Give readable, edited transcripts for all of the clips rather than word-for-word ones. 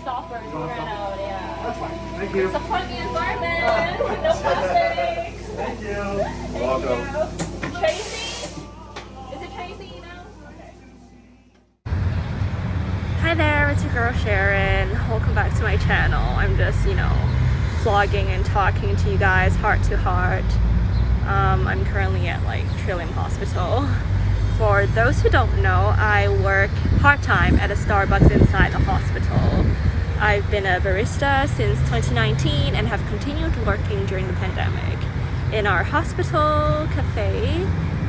stoppers. We ran out, yeah. That's fine. Thank you. Support the environment. No plastic. Thank you. Thank Welcome. you. Tracy? Is it Tracy, you know? Okay. Hi there, it's your girl Sharon. Welcome back to my channel. I'm just, vlogging and talking to you guys heart to heart. I'm currently at Trillium Hospital. For those who don't know, I work part-time at a Starbucks inside the hospital. I've been a barista since 2019 and have continued working during the pandemic. In our hospital cafe,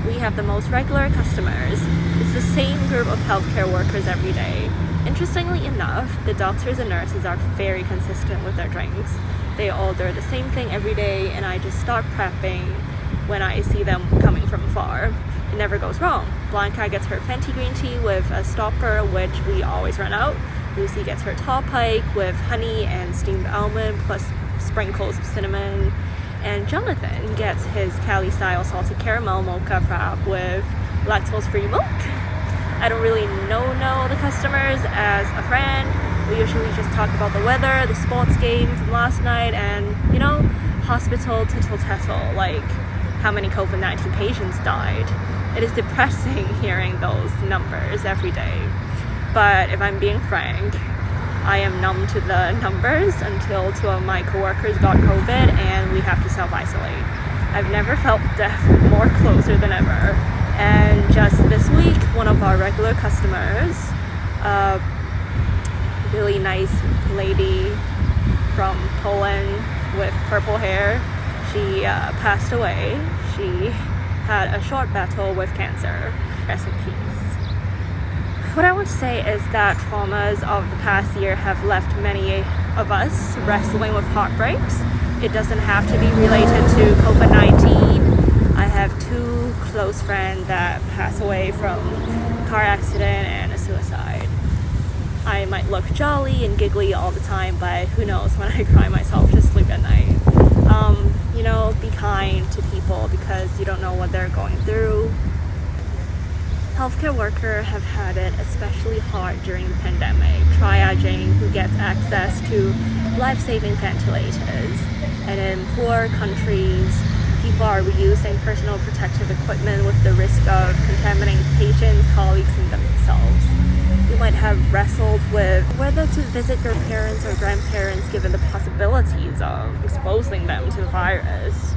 we have the most regular customers. It's the same group of healthcare workers every day. Interestingly enough, the doctors and nurses are very consistent with their drinks. They order the same thing every day, and I just start prepping when I see them coming from afar. It never goes wrong. Blanca gets her Fenty green tea with a stopper, which we always run out. Lucy gets her tall pike with honey and steamed almond plus sprinkles of cinnamon. And Jonathan gets his Cali-style salted caramel mocha frap with lactose-free milk. I don't really know the customers as a friend. We usually just talk about the weather, the sports game from last night, and hospital tittle-tattle, like how many COVID-19 patients died. It is depressing hearing those numbers every day. But if I'm being frank, I am numb to the numbers until two of my coworkers got COVID and we have to self-isolate. I've never felt death more closer than ever. And just this week, one of our regular customers, a really nice lady from Poland with purple hair, she passed away. She had a short battle with cancer. Rest in peace. What I want to say is that traumas of the past year have left many of us wrestling with heartbreaks. It doesn't have to be related to COVID-19. I have two close friends that passed away from a car accident and a suicide. I might look jolly and giggly all the time, but who knows when I cry myself to sleep at night. Be kind to people because you don't know what they're going through. Healthcare workers have had it especially hard during the pandemic, triaging who gets access to life-saving ventilators. And in poor countries, people are reusing personal protective equipment with the risk of contaminating patients, colleagues, and themselves. You might have wrestled with whether to visit your parents or grandparents given the possibilities of exposing them to the virus.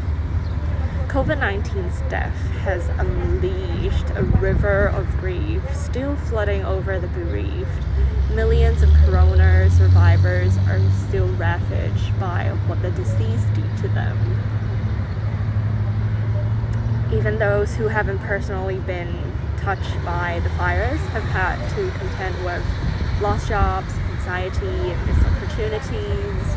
COVID-19's death has unleashed a river of grief, still flooding over the bereaved. Millions of corona survivors are still ravaged by what the disease did to them. Even those who haven't personally been touched by the virus have had to contend with lost jobs, anxiety, and missed opportunities.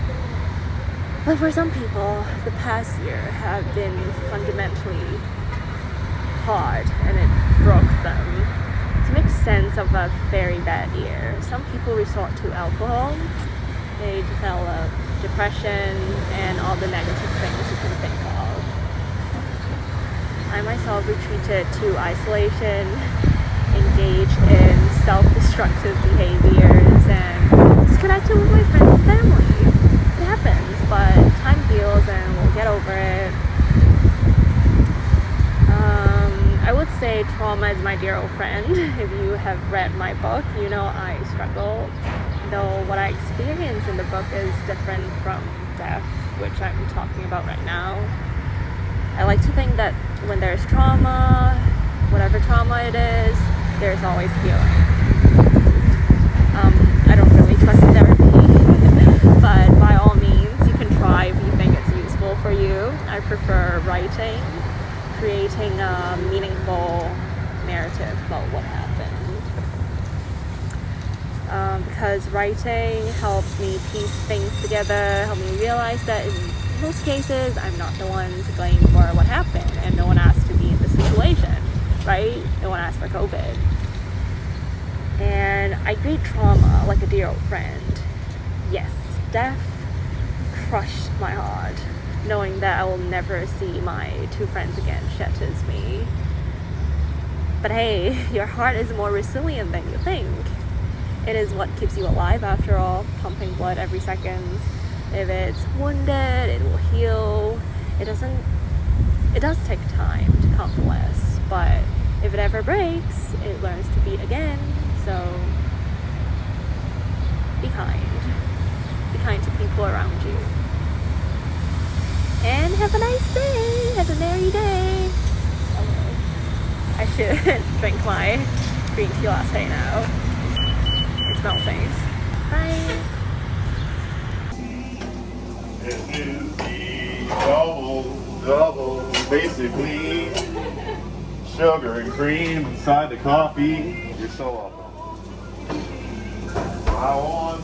But for some people, the past year have been fundamentally hard and it broke them. To make sense of a very bad year, some people resort to alcohol. They develop depression and all the negative things you can think of. I myself retreated to isolation, engaged in self-destructive behaviors, and disconnected with my friends and family. It happens, but time heals and we'll get over it. I would say trauma is my dear old friend. If you have read my book, you know I struggle. Though what I experience in the book is different from death, which I'm talking about right now. I like to think that when there's trauma, whatever trauma it is, there's always healing. I don't really trust therapy, but by all means, you can try if you think it's useful for you. I prefer writing, creating a meaningful narrative about what happened. Because writing helps me piece things together, help me realize that in most cases, I'm not the one to blame for what happened, and no one asked to be in this situation, right? No one asked for COVID. And I greet trauma like a dear old friend. Yes, death crushed my heart, knowing that I will never see my two friends again shatters me. But hey, your heart is more resilient than you think. It is what keeps you alive after all, pumping blood every second. If it's wounded, it will heal. It does take time to convalesce, but if it ever breaks, it learns to beat again. So be kind. Be kind to people around you. And have a nice day. Have a merry day. Oh, I should drink my green tea latte now. It's melting. Bye. It is the double, basically sugar and cream inside the coffee. You're so welcome. I want